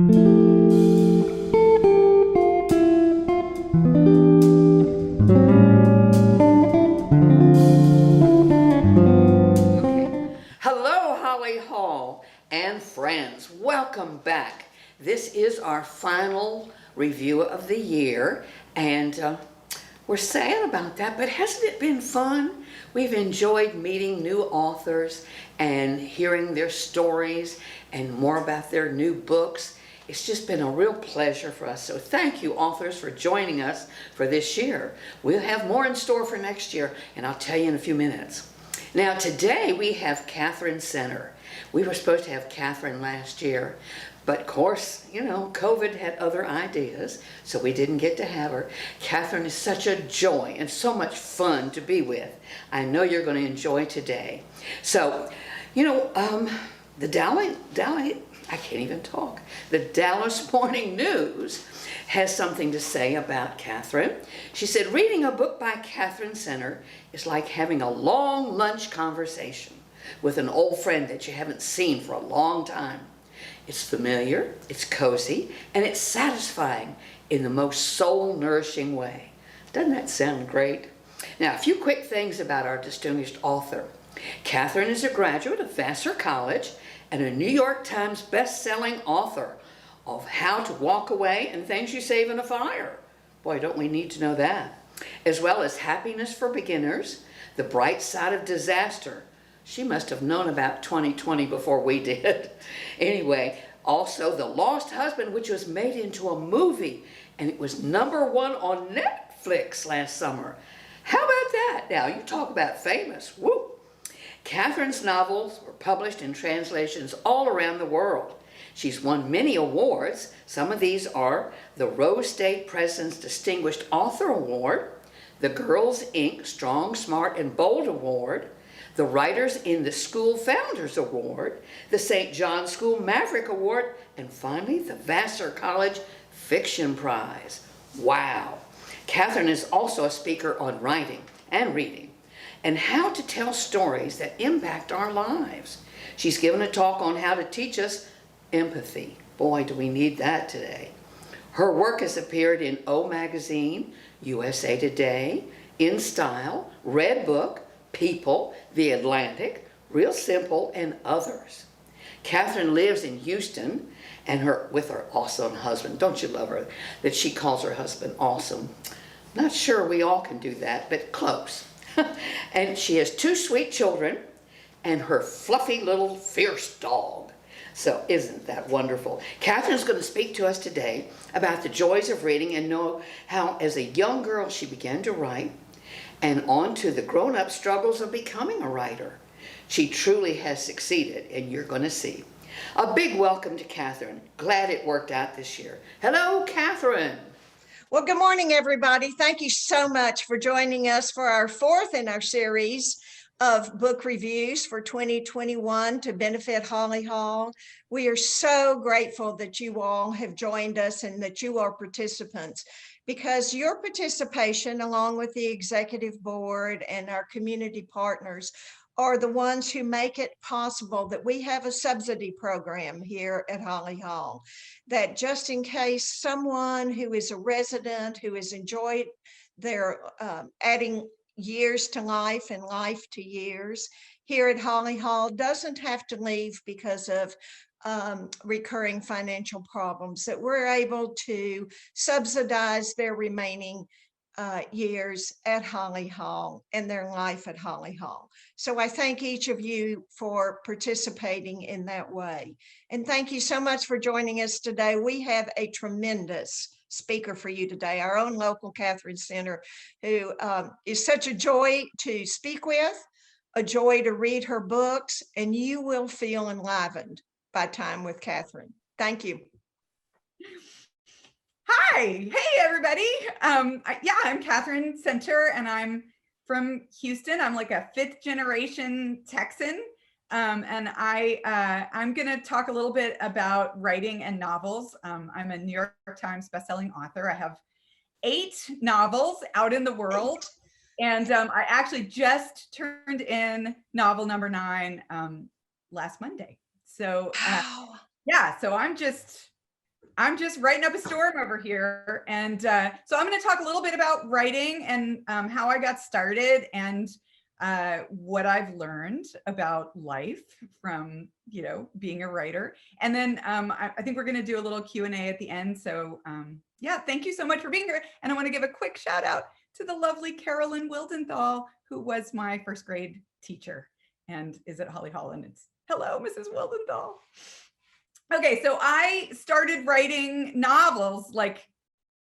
Hello, Holly Hall and friends. Welcome back. This is our final review of the year, and we're sad about that, but hasn't it been fun? We've enjoyed meeting new authors and hearing their stories and more about their new books. It's just been a real pleasure for us. So thank you, authors, for joining us for this year. We'll have more in store for next year, and I'll tell you in a few minutes. Now today we have Katherine Center. We were supposed to have Katherine last year, but of course, you know, COVID had other ideas, so we didn't get to have her. Katherine is such a joy and so much fun to be with. I know you're going to enjoy today. So, you know, I can't even talk. The Dallas Morning News has something to say about Katherine. She said, reading a book by Katherine Center is like having a long lunch conversation with an old friend that you haven't seen for a long time. It's familiar, it's cozy, and it's satisfying in the most soul-nourishing way. Doesn't that sound great? Now, a few quick things about our distinguished author. Katherine is a graduate of Vassar College and a New York Times best-selling author of How to Walk Away and Things You Save in a Fire. Boy, don't we need to know that. As well as Happiness for Beginners, The Bright Side of Disaster. She must have known about 2020 before we did. Anyway, also The Lost Husband, which was made into a movie, and it was #1 on Netflix last summer. How about that? Now, you talk about famous. Woo! Katherine's novels were published in translations all around the world. She's won many awards. Some of these are the Rose State President's Distinguished Author Award, the Girls Inc. Strong, Smart, and Bold Award, the Writers in the School Founders Award, the St. John School Maverick Award, and finally the Vassar College Fiction Prize. Wow! Katherine is also a speaker on writing and reading and how to tell stories that impact our lives. She's given a talk on how to teach us empathy. Boy, do we need that today. Her work has appeared in O Magazine, USA Today, In Style, Red Book, People, The Atlantic, Real Simple, and others. Katherine lives in Houston and with her awesome husband. Don't you love her that she calls her husband awesome? Not sure we all can do that, but close. And she has 2 sweet children and her fluffy little fierce dog. So isn't that wonderful? Katherine's going to speak to us today about the joys of reading and know how as a young girl she began to write and on to the grown-up struggles of becoming a writer. She truly has succeeded, and you're going to see. A big welcome to Katherine. Glad it worked out this year. Hello, Katherine. Well, good morning, everybody. Thank you so much for joining us for our 4th in our series of book reviews for 2021 to benefit Holly Hall. We are so grateful that you all have joined us and that you are participants, because your participation, along with the executive board and our community partners, are the ones who make it possible that we have a subsidy program here at Holly Hall, that just in case someone who is a resident who has enjoyed their adding years to life and life to years here at Holly Hall doesn't have to leave because of recurring financial problems, that we're able to subsidize their remaining years at Holly Hall and their life at Holly Hall. So I thank each of you for participating in that way. And thank you so much for joining us today. We have a tremendous speaker for you today, our own local Katherine Center, who is such a joy to speak with, a joy to read her books, and you will feel enlivened by time with Katherine. Thank you. Hi, hey everybody. Yeah, I'm Katherine Center and I'm from Houston. I'm like a 5th generation Texan. And I'm gonna talk a little bit about writing and novels. I'm a New York Times bestselling author. I have 8 novels out in the world. And I actually just turned in novel number 9 last Monday. So yeah, so I'm just I'm just writing up a storm over here. And so I'm going to talk a little bit about writing and how I got started and what I've learned about life from, being a writer. And then I think we're going to do a little Q&A at the end. So yeah, thank you so much for being here. And I want to give a quick shout out to the lovely Carolyn Wildenthal, who was my first grade teacher and is at Holly Hall. And it's hello, Mrs. Wildenthal. Okay, so I started writing novels. Like,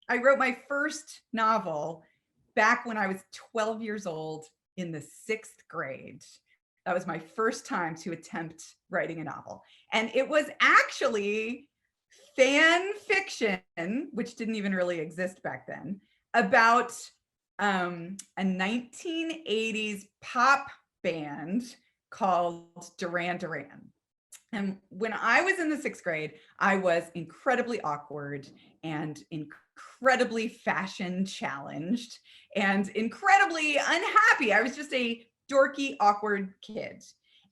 I wrote my first novel back when I was 12 years old in the 6th grade. That was my first time to attempt writing a novel. And it was actually fan fiction, which didn't even really exist back then, about a 1980s pop band called Duran Duran. And when I was in the 6th grade, I was incredibly awkward and incredibly fashion challenged and incredibly unhappy. I was just a dorky, awkward kid.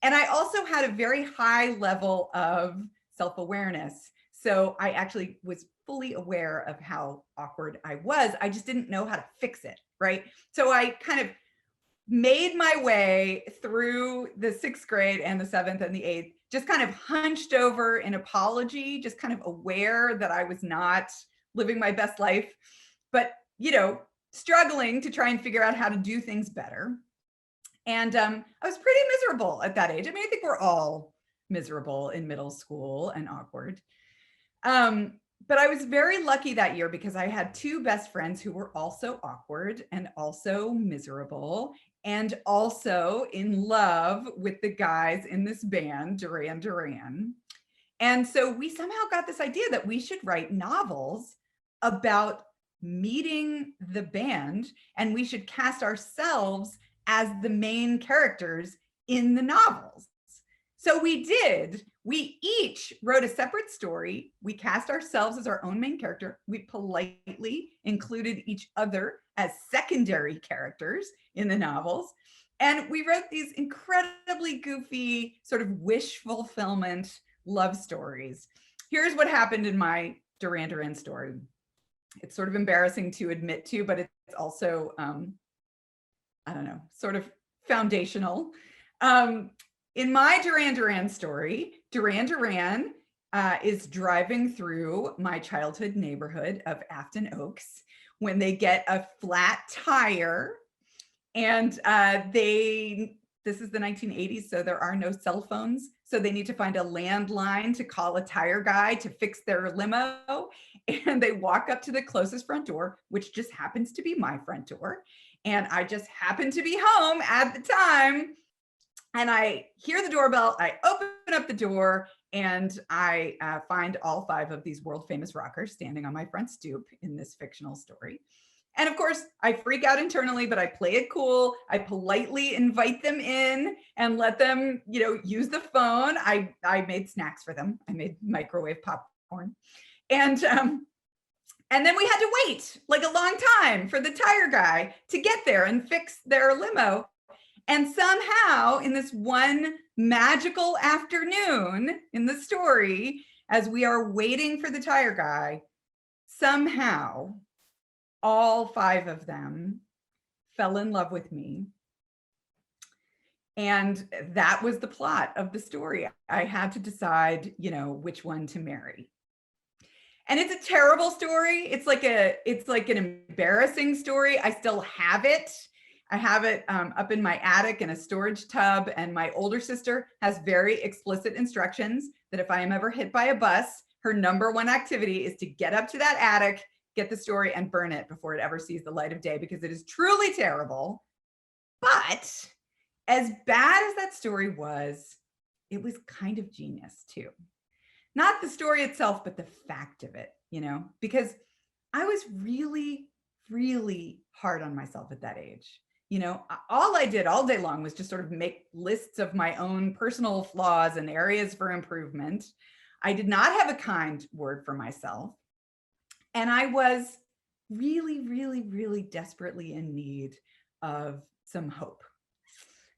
And I also had a very high level of self-awareness. So I actually was fully aware of how awkward I was. I just didn't know how to fix it, right? So I kind of made my way through the 6th grade and the 7th and the 8th, just kind of hunched over in apology, just kind of aware that I was not living my best life, but, struggling to try and figure out how to do things better. And I was pretty miserable at that age. I mean, I think we're all miserable in middle school and awkward. But I was very lucky that year because I had 2 best friends who were also awkward and also miserable and also in love with the guys in this band, Duran Duran. And so we somehow got this idea that we should write novels about meeting the band, and we should cast ourselves as the main characters in the novels. So we did. We each wrote a separate story. We cast ourselves as our own main character. We politely included each other as secondary characters in the novels. And we wrote these incredibly goofy, sort of wish fulfillment love stories. Here's what happened in my Duran Duran story. It's sort of embarrassing to admit to, but it's also, I don't know, sort of foundational. In my Duran Duran story, Duran Duran is driving through my childhood neighborhood of Afton Oaks when they get a flat tire, and this is the 1980s, so there are no cell phones. So they need to find a landline to call a tire guy to fix their limo. And they walk up to the closest front door, which just happens to be my front door. And I just happened to be home at the time. And I hear the doorbell, I open up the door, and I find all 5 of these world famous rockers standing on my front stoop in this fictional story. And of course, I freak out internally, but I play it cool. I politely invite them in and let them, use the phone. I made snacks for them. I made microwave popcorn. And then we had to wait like a long time for the tire guy to get there and fix their limo. And somehow in this one magical afternoon in the story, as we are waiting for the tire guy, somehow all 5 of them fell in love with me. And that was the plot of the story. I had to decide, which one to marry. And it's a terrible story. It's like an embarrassing story. I still have it. I have it up in my attic in a storage tub, and my older sister has very explicit instructions that if I am ever hit by a bus, her number 1 activity is to get up to that attic, get the story, and burn it before it ever sees the light of day, because it is truly terrible. But as bad as that story was, it was kind of genius too. Not the story itself, but the fact of it, because I was really, really hard on myself at that age. All I did all day long was just sort of make lists of my own personal flaws and areas for improvement. I did not have a kind word for myself. And I was really, really, really desperately in need of some hope.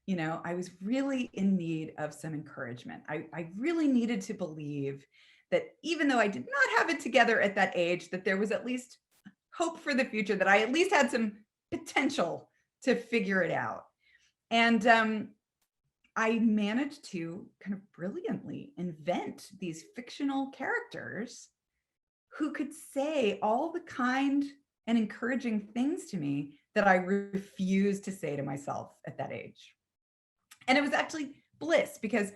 I was really in need of some encouragement. I really needed to believe that even though I did not have it together at that age, that there was at least hope for the future, that I at least had some potential to figure it out. And I managed to kind of brilliantly invent these fictional characters who could say all the kind and encouraging things to me that I refused to say to myself at that age. And it was actually bliss because,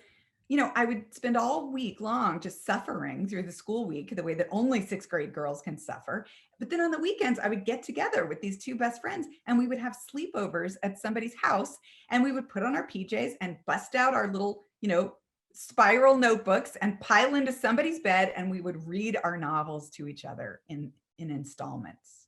you know, I would spend all week long just suffering through the school week the way that only sixth grade girls can suffer. But then on the weekends, I would get together with these two best friends and we would have sleepovers at somebody's house and we would put on our PJs and bust out our little, you know, spiral notebooks and pile into somebody's bed and we would read our novels to each other in installments.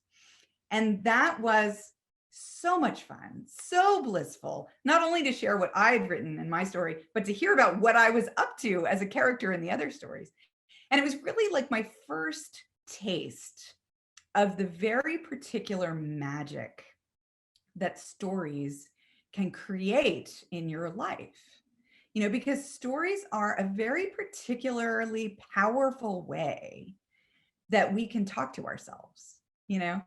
And that was so much fun, so blissful, not only to share what I had written in my story, but to hear about what I was up to as a character in the other stories. And it was really like my first taste of the very particular magic that stories can create in your life. You know, because stories are a very particularly powerful way that we can talk to ourselves. You know,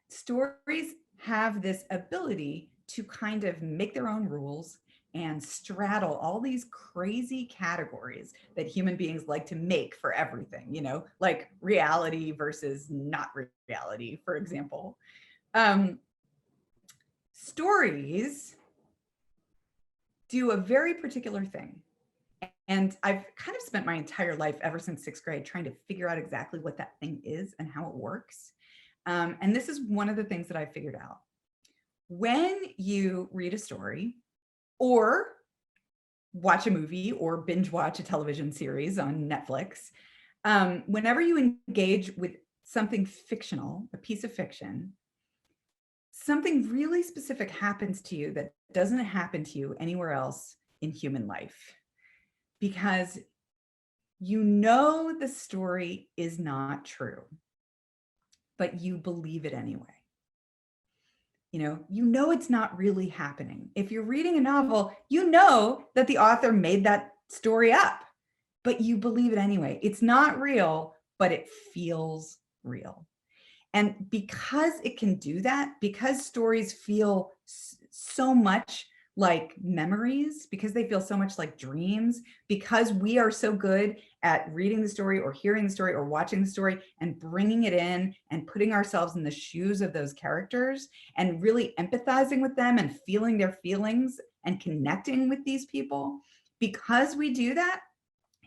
stories have this ability to kind of make their own rules and straddle all these crazy categories that human beings like to make for everything, you know, like reality versus not reality, for example. Stories do a very particular thing. And I've kind of spent my entire life ever since sixth grade trying to figure out exactly what that thing is and how it works. And this is one of the things that I figured out. When you read a story or watch a movie or binge watch a television series on Netflix, whenever you engage with something fictional, a piece of fiction, something really specific happens to you that doesn't happen to you anywhere else in human life. Because you know the story is not true, but you believe it anyway. You know it's not really happening. If you're reading a novel, you know that the author made that story up, but you believe it anyway. It's not real, but it feels real. And because it can do that, because stories feel so much like memories, because they feel so much like dreams, because we are so good at reading the story or hearing the story or watching the story and bringing it in and putting ourselves in the shoes of those characters and really empathizing with them and feeling their feelings and connecting with these people. Because we do that,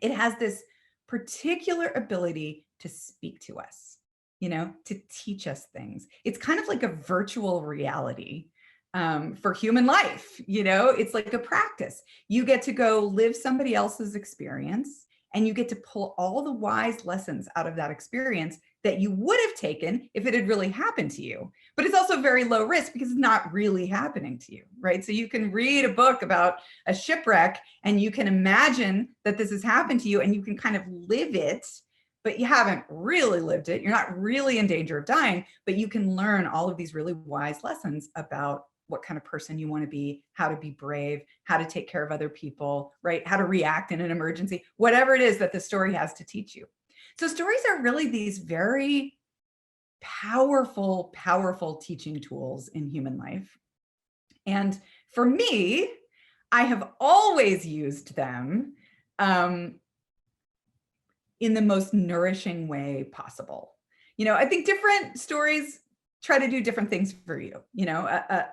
it has this particular ability to speak to us, to teach us things. It's kind of like a virtual reality for human life. It's like a practice. You get to go live somebody else's experience and you get to pull all the wise lessons out of that experience that you would have taken if it had really happened to you. But it's also very low risk because it's not really happening to you, right? So you can read a book about a shipwreck and you can imagine that this has happened to you and you can kind of live it, but you haven't really lived it. You're not really in danger of dying, but you can learn all of these really wise lessons about what kind of person you want to be, how to be brave, how to take care of other people, right? How to react in an emergency, whatever it is that the story has to teach you. So stories are really these very powerful, powerful teaching tools in human life. And for me, I have always used them in the most nourishing way possible. I think different stories try to do different things for you.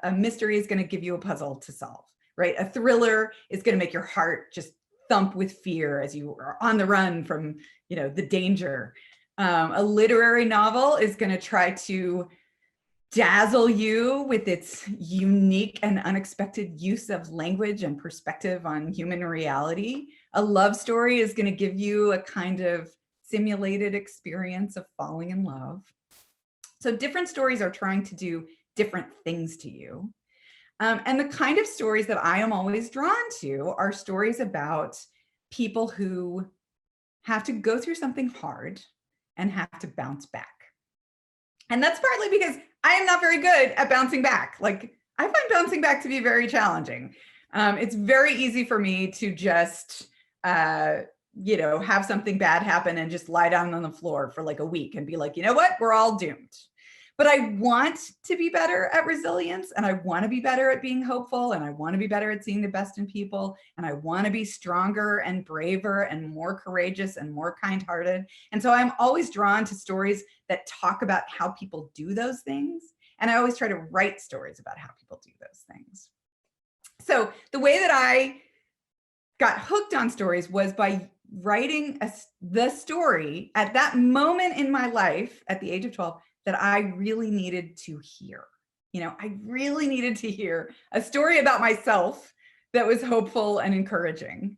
A mystery is going to give you a puzzle to solve, right? A thriller is going to make your heart just thump with fear as you are on the run from, the danger. A literary novel is going to try to dazzle you with its unique and unexpected use of language and perspective on human reality. A love story is going to give you a kind of simulated experience of falling in love. So different stories are trying to do different things to you. And the kind of stories that I am always drawn to are stories about people who have to go through something hard and have to bounce back. And that's partly because I am not very good at bouncing back. Like, I find bouncing back to be very challenging. It's very easy for me to just have something bad happen and just lie down on the floor for like a week and be like, you know what, we're all doomed. But I want to be better at resilience, and I want to be better at being hopeful, and I want to be better at seeing the best in people, and I want to be stronger and braver and more courageous and more kind-hearted. And so I'm always drawn to stories that talk about how people do those things. And I always try to write stories about how people do those things. So the way that I got hooked on stories was by writing the story at that moment in my life at the age of 12 that I really needed to hear. I really needed to hear a story about myself that was hopeful and encouraging.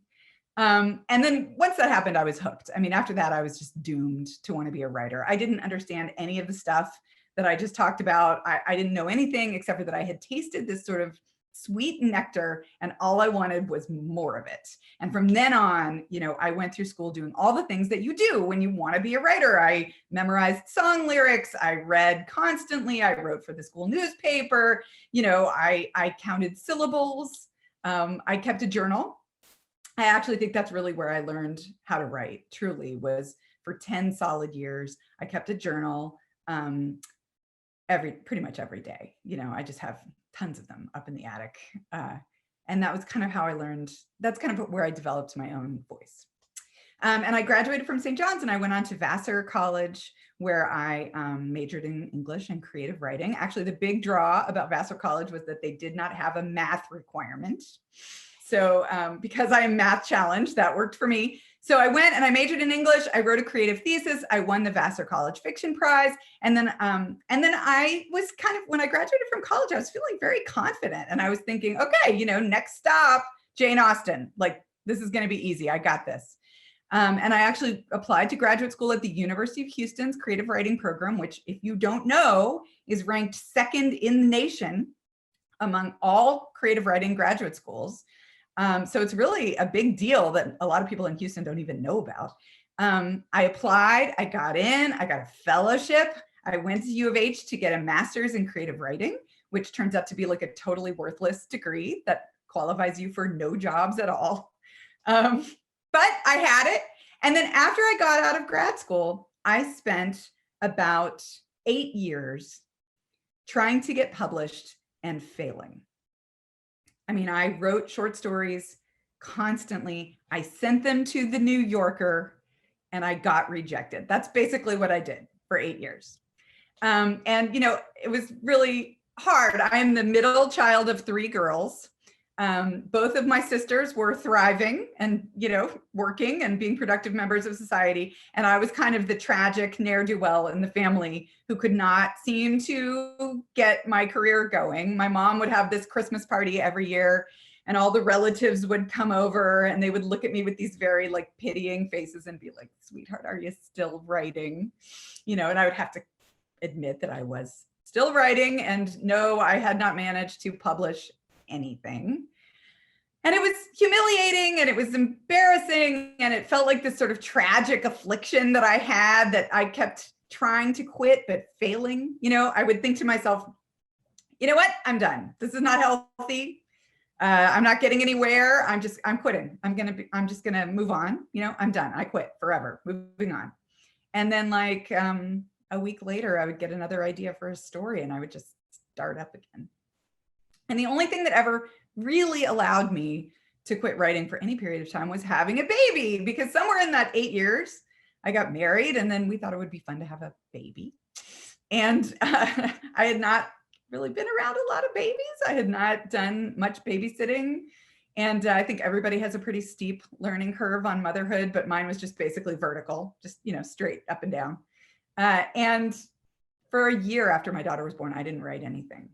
And then once that happened, I was hooked. I mean, after that, I was just doomed to want to be a writer. I didn't understand any of the stuff that I just talked about. I didn't know anything except for that I had tasted this sort of sweet nectar, and all I wanted was more of it. And from then on, I went through school doing all the things that you do when you want to be a writer. I memorized song lyrics. I read constantly. I wrote for the school newspaper. I counted syllables. I kept a journal. I actually think that's really where I learned how to write, truly, was for 10 solid years. I kept a journal pretty much every day. I just have tons of them up in the attic. And that was kind of how I learned, that's kind of where I developed my own voice. And I graduated from St. John's, and I went on to Vassar College, where I majored in English and creative writing. Actually, the big draw about Vassar College was that they did not have a math requirement. So because I am math challenged, that worked for me. So I went and I majored in English. I wrote a creative thesis. I won the Vassar College Fiction Prize. And then I was when I graduated from college, I was feeling very confident. And I was thinking, okay, next stop, Jane Austen. Like, this is going to be easy. I got this. And I actually applied to graduate school at the University of Houston's creative writing program, which, if you don't know, is ranked second in the nation among all creative writing graduate schools. So it's really a big deal that a lot of people in Houston don't even know about. I applied, I got in, I got a fellowship. I went to U of H to get a master's in creative writing, which turns out to be like a totally worthless degree that qualifies you for no jobs at all. But I had it. And then after I got out of grad school, I spent about 8 years trying to get published and failing. I mean, I wrote short stories constantly. I sent them to the New Yorker, and I got rejected. That's basically what I did for 8 years. And, it was really hard. I'm the middle child of 3 girls. Both of my sisters were thriving and, working and being productive members of society. And I was kind of the tragic ne'er-do-well in the family who could not seem to get my career going. My mom would have this Christmas party every year, and all the relatives would come over, and they would look at me with these very pitying faces and be like, "Sweetheart, are you still writing?" And I would have to admit that I was still writing, and no, I had not managed to publish anything. And it was humiliating, and it was embarrassing, and it felt like this sort of tragic affliction that I had, that I kept trying to quit but failing. I would think to myself, you know what, I'm done. This is not healthy. I'm not getting anywhere. I'm quitting. I'm just gonna move on. I'm done. I quit forever, moving on. And then a week later, I would get another idea for a story, and I would just start up again. And the only thing that ever really allowed me to quit writing for any period of time was having a baby, because somewhere in that 8 years, I got married, and then we thought it would be fun to have a baby. And I had not really been around a lot of babies. I had not done much babysitting. And I think everybody has a pretty steep learning curve on motherhood, but mine was just basically vertical, just, straight up and down. And for a year after my daughter was born, I didn't write anything.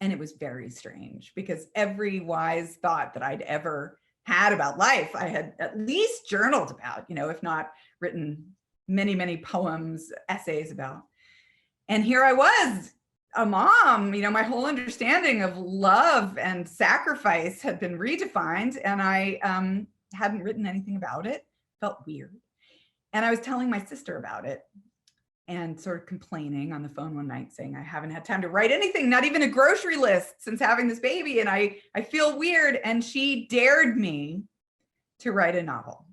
And it was very strange, because every wise thought that I'd ever had about life, I had at least journaled about, if not written many, many poems, essays about. And here I was, a mom, my whole understanding of love and sacrifice had been redefined, and I hadn't written anything about it. Felt weird. And I was telling my sister about it, and sort of complaining on the phone one night, saying, I haven't had time to write anything, not even a grocery list, since having this baby, and I feel weird. And she dared me to write a novel.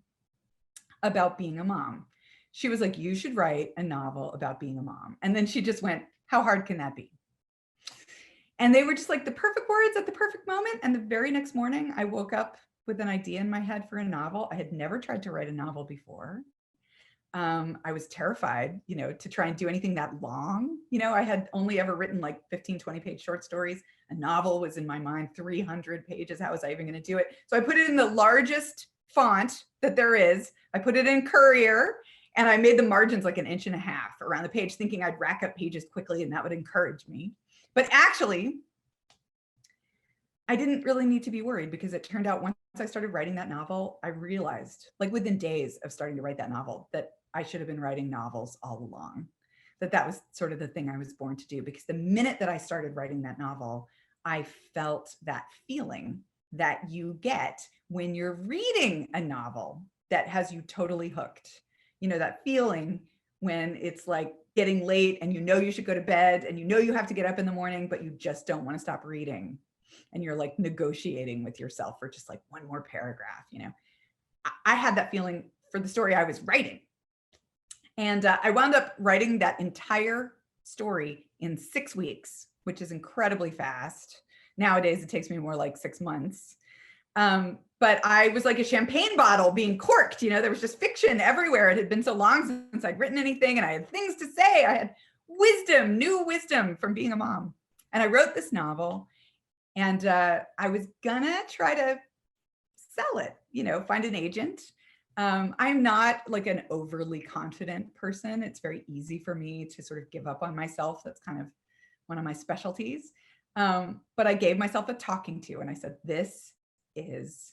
about being a mom. She was like, you should write a novel about being a mom. And then she just went, how hard can that be? And they were just like the perfect words at the perfect moment. And the very next morning, I woke up with an idea in my head for a novel. I had never tried to write a novel before. I was terrified, to try and do anything that long. I had only ever written like 15, 20-page short stories. A novel was in my mind, 300 pages. How was I even going to do it? So I put it in the largest font that there is. I put it in Courier, and I made the margins like 1.5 inches around the page, thinking I'd rack up pages quickly and that would encourage me. But actually, I didn't really need to be worried, because it turned out once I started writing that novel, I realized, like within days of starting to write that novel, that I should have been writing novels all along, that was sort of the thing I was born to do. Because the minute that I started writing that novel, I felt that feeling that you get when you're reading a novel that has you totally hooked. That feeling when it's like getting late and you should go to bed and you have to get up in the morning, but you just don't want to stop reading. And you're like negotiating with yourself for just like one more paragraph. I had that feeling for the story I was writing. And I wound up writing that entire story in 6 weeks, which is incredibly fast. Nowadays, it takes me more like 6 months. But I was like a champagne bottle being corked. There was just fiction everywhere. It had been so long since I'd written anything, and I had things to say. I had wisdom, new wisdom from being a mom. And I wrote this novel, and I was gonna try to sell it, find an agent. I'm not like an overly confident person. It's very easy for me to sort of give up on myself. That's kind of one of my specialties. But I gave myself a talking to, and I said, this is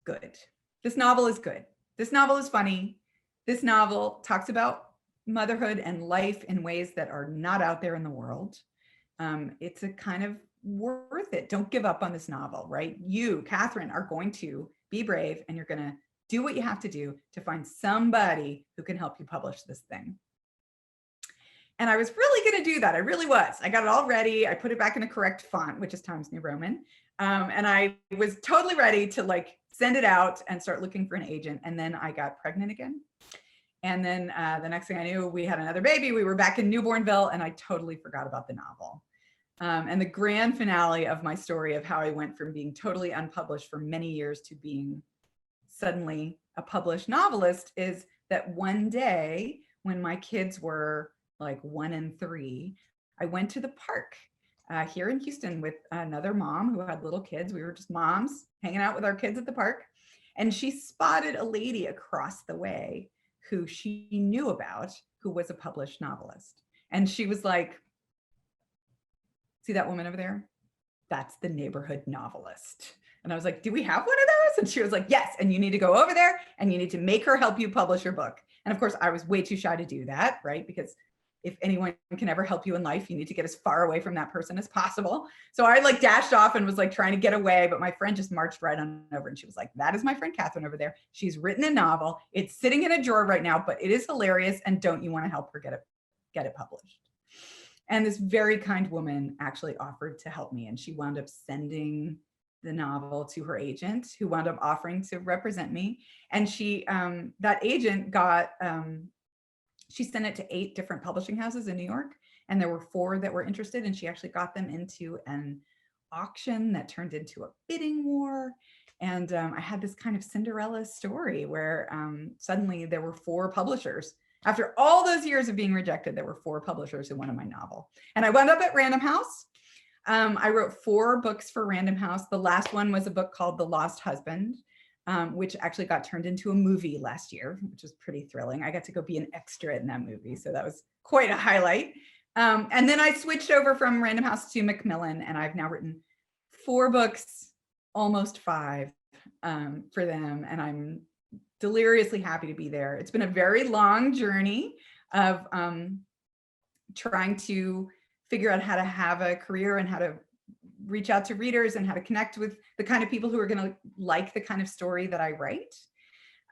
good. This novel is good. This novel is funny. This novel talks about motherhood and life in ways that are not out there in the world. It's a kind of worth it. Don't give up on this novel, right? You, Katherine, are going to be brave, and you're going to do what you have to do to find somebody who can help you publish this thing. And I was really going to do that. I really was. I got it all ready. I put it back in the correct font, which is Times New Roman. And I was totally ready to like send it out and start looking for an agent. And then I got pregnant again. And then the next thing I knew, we had another baby. We were back in Newbornville, and I totally forgot about the novel. And the grand finale of my story of how I went from being totally unpublished for many years to being suddenly a published novelist is that one day when my kids were like 1 and 3, I went to the park here in Houston with another mom who had little kids. We were just moms hanging out with our kids at the park. And she spotted a lady across the way who she knew about, who was a published novelist. And she was like, see that woman over there? That's the neighborhood novelist. And I was like, do we have one of those? And she was like, yes. And you need to go over there and you need to make her help you publish your book. And of course, I was way too shy to do that, right? Because if anyone can ever help you in life, you need to get as far away from that person as possible. So I like dashed off and was like trying to get away, but my friend just marched right on over, and she was like, that is my friend Katherine over there. She's written a novel. It's sitting in a drawer right now, but it is hilarious. And don't you want to help her get it published? And this very kind woman actually offered to help me. And she wound up sending the novel to her agent, who wound up offering to represent me. And she, that agent got, she sent it to 8 different publishing houses in New York, and there were 4 that were interested, and she actually got them into an auction that turned into a bidding war. And I had this kind of Cinderella story where suddenly there were 4 publishers. After all those years of being rejected, there were 4 publishers who wanted my novel. And I wound up at Random House. I wrote 4 books for Random House. The last one was a book called The Lost Husband, which actually got turned into a movie last year, which was pretty thrilling. I got to go be an extra in that movie, so that was quite a highlight. And then I switched over from Random House to Macmillan, and I've now written 4 books, almost 5, for them, and I'm deliriously happy to be there. It's been a very long journey of trying to figure out how to have a career and how to reach out to readers and how to connect with the kind of people who are going to like the kind of story that I write.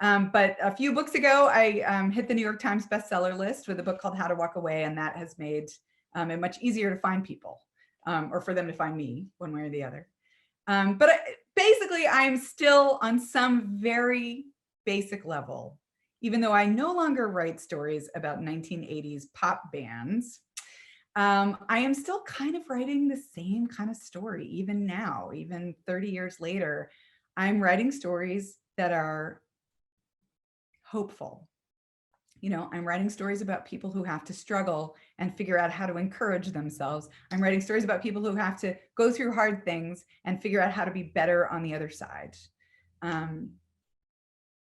But a few books ago, I hit the New York Times bestseller list with a book called How to Walk Away, and that has made it much easier to find people, or for them to find me, one way or the other. But basically, I'm still on some very basic level, even though I no longer write stories about 1980s pop bands, I am still kind of writing the same kind of story, even now, even 30 years later. I'm writing stories that are hopeful. I'm writing stories about people who have to struggle and figure out how to encourage themselves. I'm writing stories about people who have to go through hard things and figure out how to be better on the other side.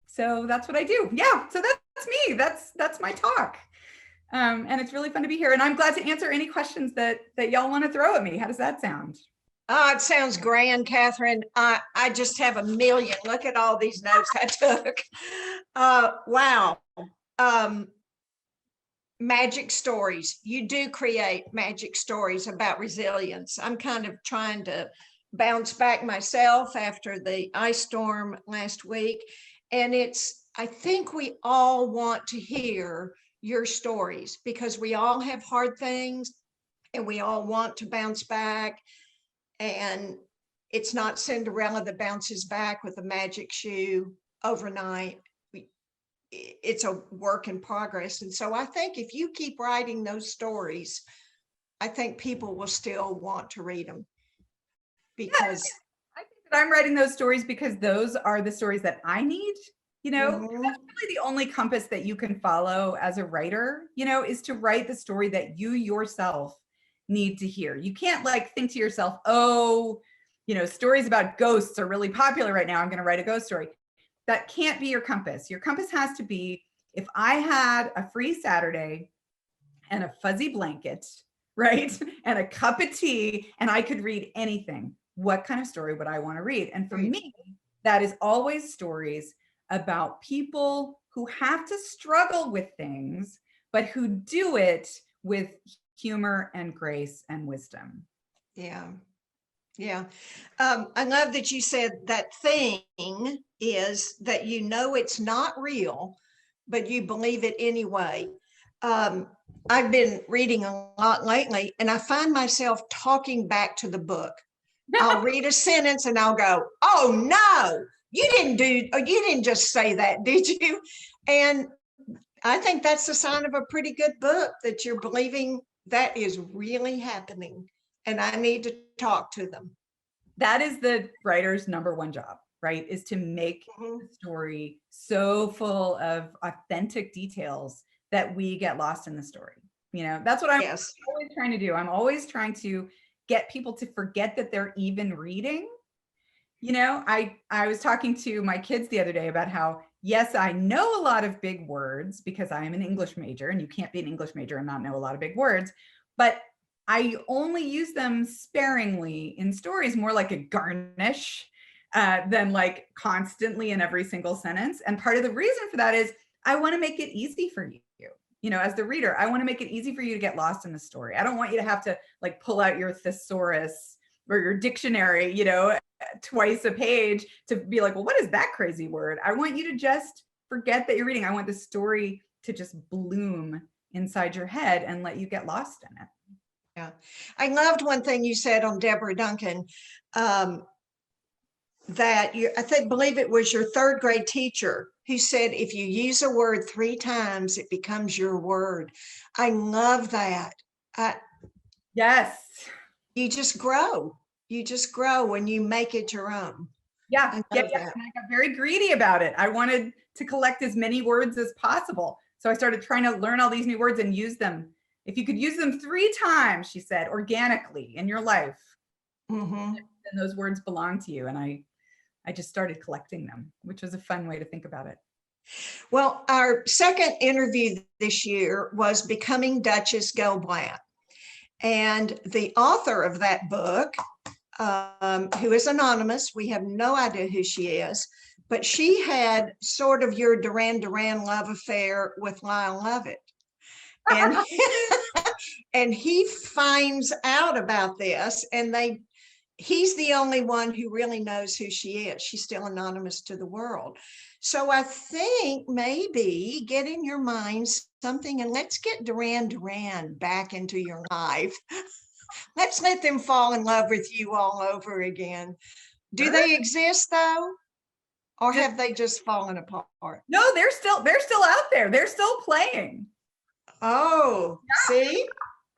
So that's what I do. Yeah, so that's me. That's my talk. And it's really fun to be here. And I'm glad to answer any questions that y'all want to throw at me. How does that sound? It sounds grand, Catherine. I just have a million. Look at all these notes I took. Wow. Magic stories. You do create magic stories about resilience. I'm kind of trying to bounce back myself after the ice storm last week. And I think we all want to hear your stories because we all have hard things and we all want to bounce back. And it's not Cinderella that bounces back with a magic shoe overnight. It's a work in progress. And so I think if you keep writing those stories, I think people will still want to read them. Because I think that I'm writing those stories because those are the stories that I need. That's really the only compass that you can follow as a writer, is to write the story that you yourself need to hear. You can't think to yourself, oh, stories about ghosts are really popular right now, I'm going to write a ghost story. That can't be your compass. Your compass has to be, if I had a free Saturday and a fuzzy blanket, right? And a cup of tea, and I could read anything, what kind of story would I want to read? And for me, that is always stories about people who have to struggle with things, but who do it with humor and grace and wisdom. Yeah. Yeah. I love that you said that thing is that it's not real, but you believe it anyway. I've been reading a lot lately, and I find myself talking back to the book. I'll read a sentence and I'll go, oh no, you didn't just say that, did you? And I think that's the sign of a pretty good book, that you're believing that is really happening. And I need to talk to them. That is the writer's number one job, right? Is to make the story so full of authentic details that we get lost in the story. That's what I'm always trying to do. I'm always trying to get people to forget that they're even reading. I was talking to my kids the other day about how, yes, I know a lot of big words because I am an English major, and you can't be an English major and not know a lot of big words, but I only use them sparingly in stories, more like a garnish than constantly in every single sentence. And part of the reason for that is I want to make it easy for you. As the reader, I want to make it easy for you to get lost in the story. I don't want you to have to pull out your thesaurus or your dictionary, twice a page to be like, well, what is that crazy word? I want you to just forget that you're reading. I want the story to just bloom inside your head and let you get lost in it. Yeah. I loved one thing you said on Deborah Duncan, that believe it was your third grade teacher who said, if you use a word 3 times, it becomes your word. I love that. Yes. You just grow. You just grow when you make it your own. Yeah. And I got very greedy about it. I wanted to collect as many words as possible. So I started trying to learn all these new words and use them. If you could use them 3 times, she said, organically in your life, then those words belong to you. And I just started collecting them, which was a fun way to think about it. Well, our second interview this year was Becoming Duchess Goldblatt. And the author of that book, who is anonymous, we have no idea who she is, but she had sort of your Duran Duran love affair with Lyle Lovett. And, and he finds out about this, and he's the only one who really knows who she is. She's still anonymous to the world. So I think maybe get in your mind something, and let's get Duran Duran back into your life. Let's let them fall in love with you all over again. Do they exist though? or have they just fallen apart? No, they're still out there. They're still playing. Oh, see,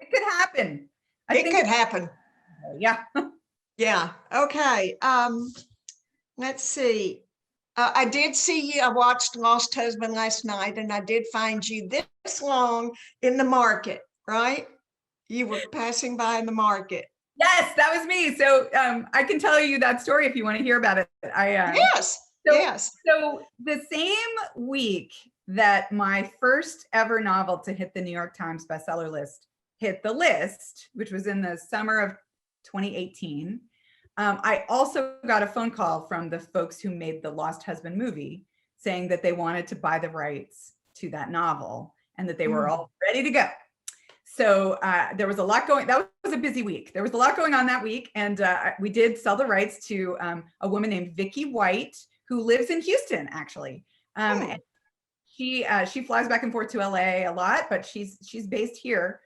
It could happen. it could happen. Yeah. Yeah. Okay. Let's see. I did see you. I watched Lost Husband last night, and I did find you this long in the market, right? You were passing by in the market. Yes, that was me. So I can tell you that story if you want to hear about it. Yes. So, Yes. So the same week that my first ever novel to hit the New York Times bestseller list hit the list, which was in the summer of 2018, I also got a phone call from the folks who made the Lost Husband movie saying that they wanted to buy the rights to that novel and that they were all ready to go. So there was a lot going, that was a busy week. There was a lot going on that week. And we did sell the rights to a woman named Vicky White, who lives in Houston, actually. And she flies back and forth to LA a lot, but she's based here.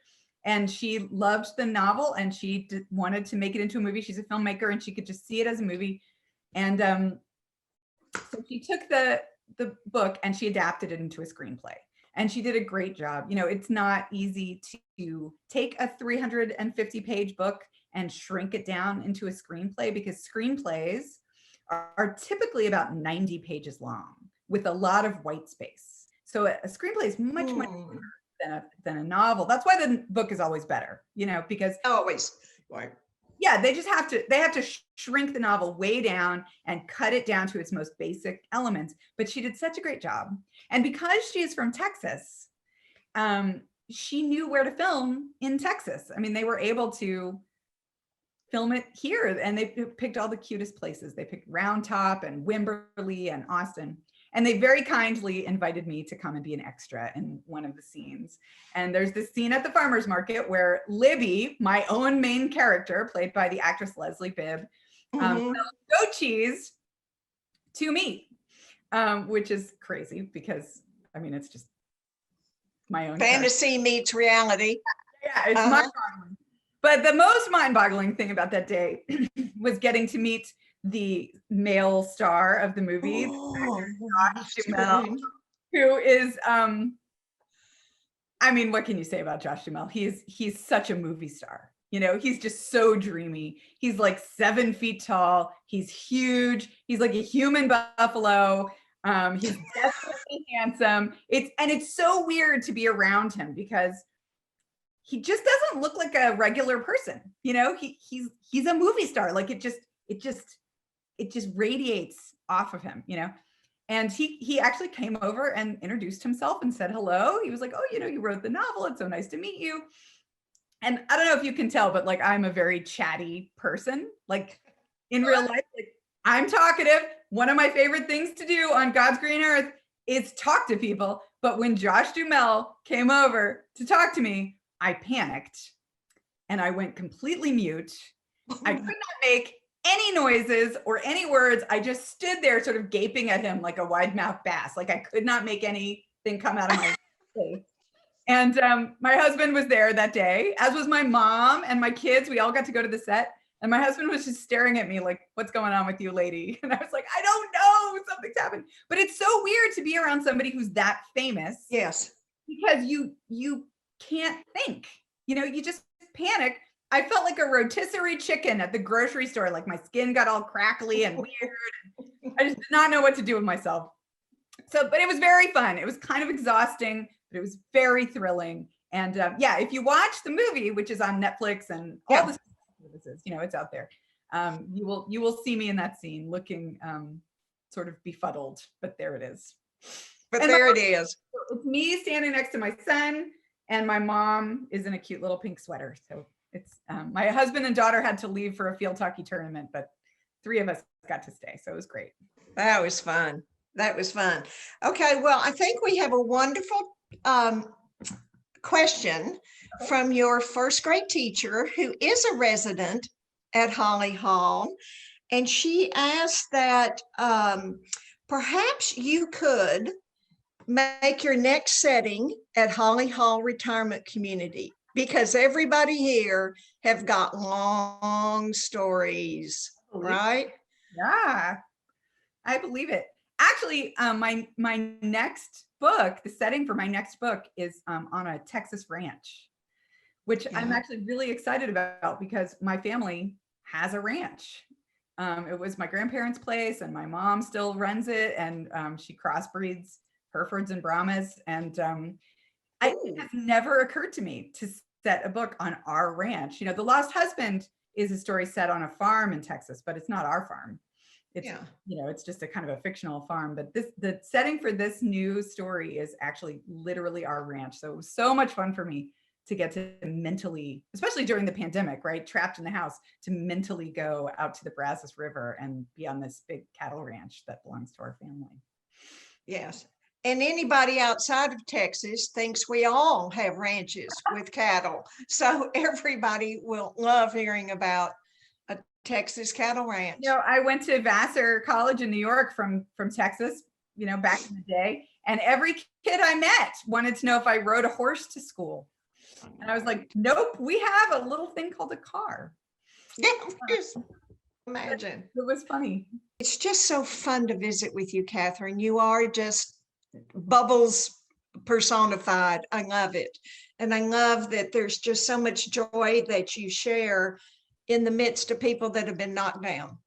And she loved the novel and she wanted to make it into a movie. She's a filmmaker and she could just see it as a movie. And so she took the book and she adapted it into a screenplay. And she did a great job. You know, it's not easy to take a 350-page book and shrink it down into a screenplay, because screenplays are typically about 90 pages long with a lot of white space. So a screenplay is much longer than a novel. That's why the book is always better, you know, because always, right. Yeah, they have to shrink the novel way down and cut it down to its most basic elements. But she did such a great job. And because she is from Texas, she knew where to film in Texas. I mean, they were able to film it here, and they picked all the cutest places. They picked Round Top and Wimberley and Austin. And they very kindly invited me to come and be an extra in one of the scenes. And there's this scene at the farmer's market where Libby, my own main character, played by the actress Leslie Bibb, sells goat cheese to me, which is crazy because, I mean, it's just my own fantasy character meets reality. Yeah, it's mind-boggling. But the most mind-boggling thing about that day was getting to meet the male star of the movie, Josh Duhamel, who is, I mean, what can you say about Josh Duhamel? He's such a movie star. You know, he's just so dreamy. He's like 7 feet tall. He's huge. He's like a human buffalo. He's definitely handsome. It's so weird to be around him because he just doesn't look like a regular person. You know, he's a movie star. Like it just radiates off of him, you know? And he actually came over and introduced himself and said hello. He was like, oh, you know, you wrote the novel. It's so nice to meet you. And I don't know if you can tell, but like, I'm a very chatty person. Like in real life, like I'm talkative. One of my favorite things to do on God's green earth is talk to people. But when Josh Duhamel came over to talk to me, I panicked and I went completely mute. I could not make any noises or any words. I just stood there sort of gaping at him like a wide-mouthed bass. Like I could not make anything come out of my face. And my husband was there that day, as was my mom and my kids. We all got to go to the set. And my husband was just staring at me like, what's going on with you, lady? And I was like, I don't know, something's happened. But it's so weird to be around somebody who's that famous. Yes. Because you can't think, you know, you just panic. I felt like a rotisserie chicken at the grocery store. Like my skin got all crackly and weird. I just did not know what to do with myself. So, but it was very fun. It was kind of exhausting, but it was very thrilling. And yeah, if you watch the movie, which is on Netflix and all the services, you know, it's out there. You will see me in that scene looking sort of befuddled, but there it is. But and there it is. It's me standing next to my son, and my mom is in a cute little pink sweater. So it's my husband and daughter had to leave for a field hockey tournament, but 3 of us got to stay. So it was great. That was fun. That was fun. Okay, well, I think we have a wonderful question from your first grade teacher who is a resident at Holly Hall. And she asked that perhaps you could make your next setting at Holly Hall Retirement Community, because everybody here have got long stories, right? Yeah, I believe it. Actually, my next book, the setting for my next book is on a Texas ranch, which I'm actually really excited about because my family has a ranch. It was my grandparents' place, and my mom still runs it, and she crossbreeds Herefords and Brahmas. And it has never occurred to me to set a book on our ranch. You know, The Lost Husband is a story set on a farm in Texas, but it's not our farm. It's, you know, it's just a kind of a fictional farm. But the setting for this new story is actually literally our ranch. So it was so much fun for me to get to mentally, especially during the pandemic, right? Trapped in the house, to mentally go out to the Brazos River and be on this big cattle ranch that belongs to our family. Yes. And anybody outside of Texas thinks we all have ranches with cattle. So everybody will love hearing about a Texas cattle ranch. You know, I went to Vassar College in New York from Texas, you know, back in the day. And every kid I met wanted to know if I rode a horse to school. And I was like, nope, we have a little thing called a car. Yeah, just imagine. It was funny. It's just so fun to visit with you, Katherine. You are just bubbles personified. I love it. And I love that there's just so much joy that you share in the midst of people that have been knocked down.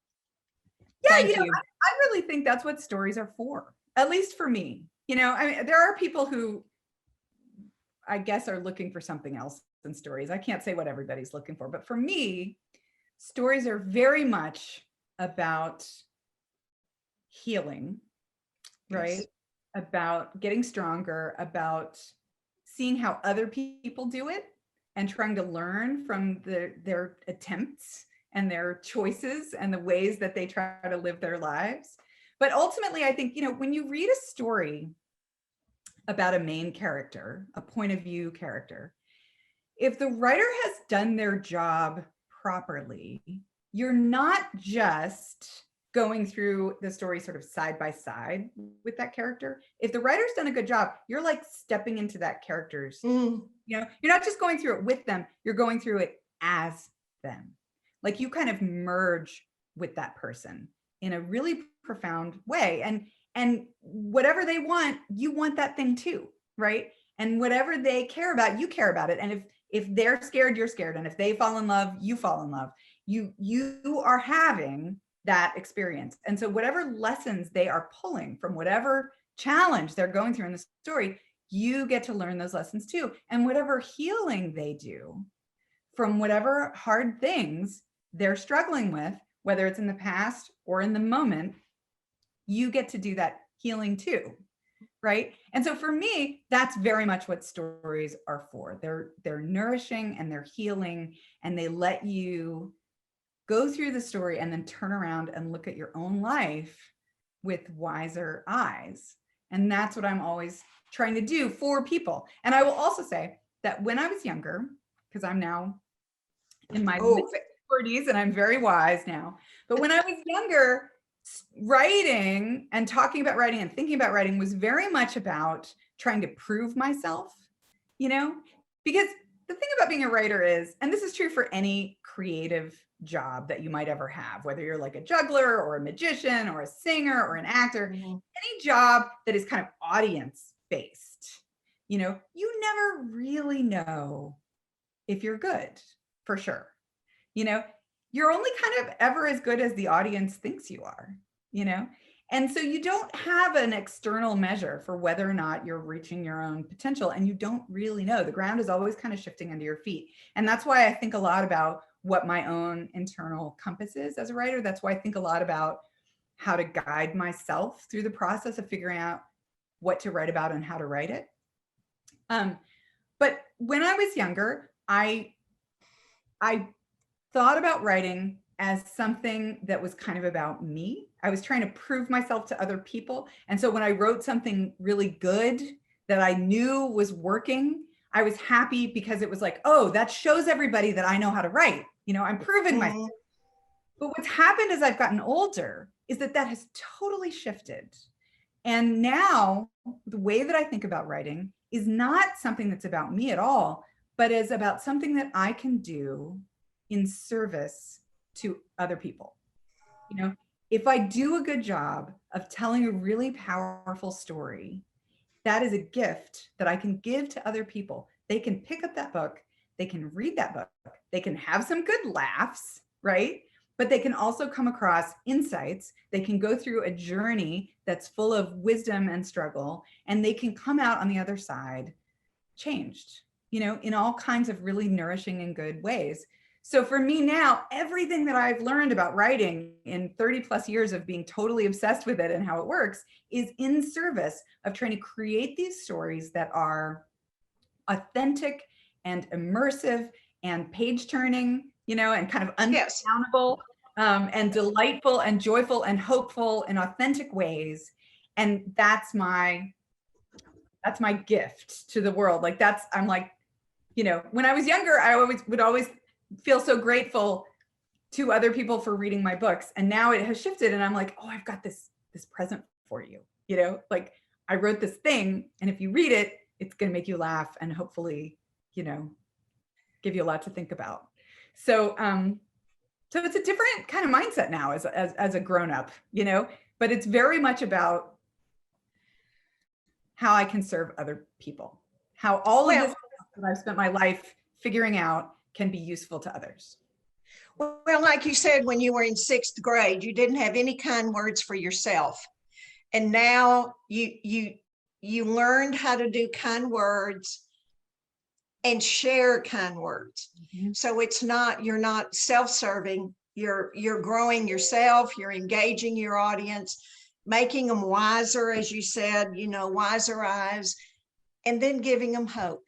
Yeah, you know, I really think that's what stories are for, at least for me. You know, I mean, there are people who I guess are looking for something else than stories. I can't say what everybody's looking for, but for me, stories are very much about healing, right? Yes. About getting stronger, about seeing how other people do it and trying to learn from their attempts and their choices and the ways that they try to live their lives. But ultimately, I think, you know, when you read a story about a main character, a point of view character, if the writer has done their job properly, you're not just going through the story sort of side by side with that character. If the writer's done a good job, you're like stepping into that character's, you know, you're not just going through it with them, you're going through it as them. Like you kind of merge with that person in a really profound way. And whatever they want, you want that thing too, right? And whatever they care about, you care about it. And if they're scared, you're scared. And if they fall in love, you fall in love. You are having that experience. And so whatever lessons they are pulling from whatever challenge they're going through in the story, you get to learn those lessons too. And whatever healing they do from whatever hard things they're struggling with, whether it's in the past or in the moment, you get to do that healing too, right? And so for me, that's very much what stories are for. They're nourishing and they're healing, and they let you go through the story and then turn around and look at your own life with wiser eyes. And that's what I'm always trying to do for people. And I will also say that when I was younger, because I'm now in my mid-40s and I'm very wise now, but when I was younger, writing and talking about writing and thinking about writing was very much about trying to prove myself, you know, because the thing about being a writer is, and this is true for any creative job that you might ever have, whether you're like a juggler or a magician or a singer or an actor, any job that is kind of audience based, you know, you never really know if you're good, for sure. You know, you're only kind of ever as good as the audience thinks you are, you know? And so you don't have an external measure for whether or not you're reaching your own potential, and you don't really know. The ground is always kind of shifting under your feet. And that's why I think a lot about what my own internal compass is as a writer. That's why I think a lot about how to guide myself through the process of figuring out what to write about and how to write it. But when I was younger, I thought about writing as something that was kind of about me. I was trying to prove myself to other people. And so when I wrote something really good that I knew was working, I was happy because it was like, oh, that shows everybody that I know how to write. You know, I'm proving myself. But what's happened as I've gotten older is that has totally shifted. And now the way that I think about writing is not something that's about me at all, but is about something that I can do in service to other people. You know, if I do a good job of telling a really powerful story, that is a gift that I can give to other people. They can pick up that book, they can read that book, they can have some good laughs, right? But they can also come across insights. They can go through a journey that's full of wisdom and struggle, and they can come out on the other side changed, in all kinds of really nourishing and good ways. So for me now, everything that I've learned about writing in 30 plus years of being totally obsessed with it and how it works is in service of trying to create these stories that are authentic and immersive and page turning, and kind of Yes. unfathomable, and delightful and joyful and hopeful in authentic ways. And that's my gift to the world. Like I'm like, when I was younger, I would always feel so grateful to other people for reading my books. And now it has shifted and I'm like, oh, I've got this present for you, like I wrote this thing, and if you read it, it's going to make you laugh and hopefully, give you a lot to think about. So, so it's a different kind of mindset now as a grown-up, but it's very much about how I can serve other people, how all of this that I've spent my life figuring out can be useful to others. Well, like you said, when you were in 6th grade, you didn't have any kind words for yourself. And now you learned how to do kind words and share kind words. Mm-hmm. So you're not self-serving, you're growing yourself, you're engaging your audience, making them wiser, as you said, wiser eyes, and then giving them hope.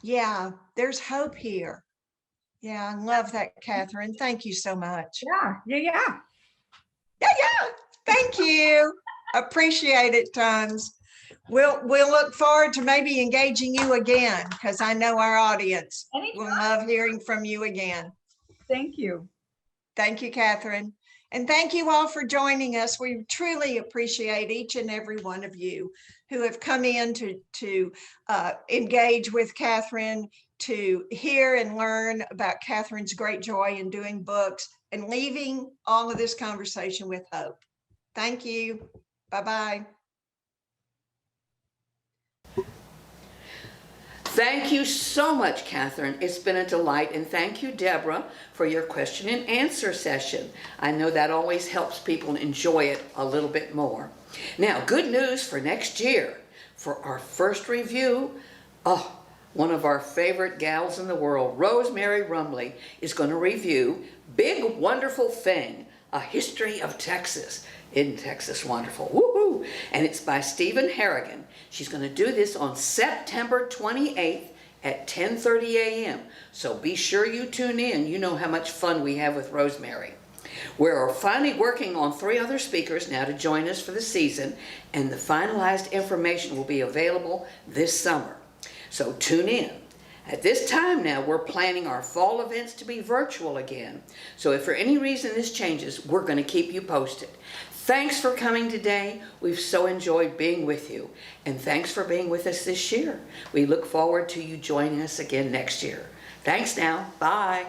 Yeah, there's hope here. Yeah, I love that, Katherine. Thank you so much. Yeah. Thank you. Appreciate it tons. We'll look forward to maybe engaging you again, because I know our audience will love hearing from you again. Thank you. Thank you, Katherine. And thank you all for joining us. We truly appreciate each and every one of you who have come in to engage with Katherine, to hear and learn about Katherine's great joy in doing books, and leaving all of this conversation with hope. Thank you. Bye-bye. Thank you so much, Katherine. It's been a delight. And thank you, Deborah, for your question and answer session. I know that always helps people enjoy it a little bit more. Now, good news for next year. For our first review, one of our favorite gals in the world, Rosemary Rumley, is going to review Big Wonderful Thing, A History of Texas. Isn't Texas wonderful? Woohoo! And it's by Stephen Harrigan. She's going to do this on September 28th at 10:30 a.m. So be sure you tune in. You know how much fun we have with Rosemary. We're finally working on 3 other speakers now to join us for the season, and the finalized information will be available this summer. So tune in. At this time now, we're planning our fall events to be virtual again. So if for any reason this changes, we're going to keep you posted. Thanks for coming today. We've so enjoyed being with you. And thanks for being with us this year. We look forward to you joining us again next year. Thanks now. Bye.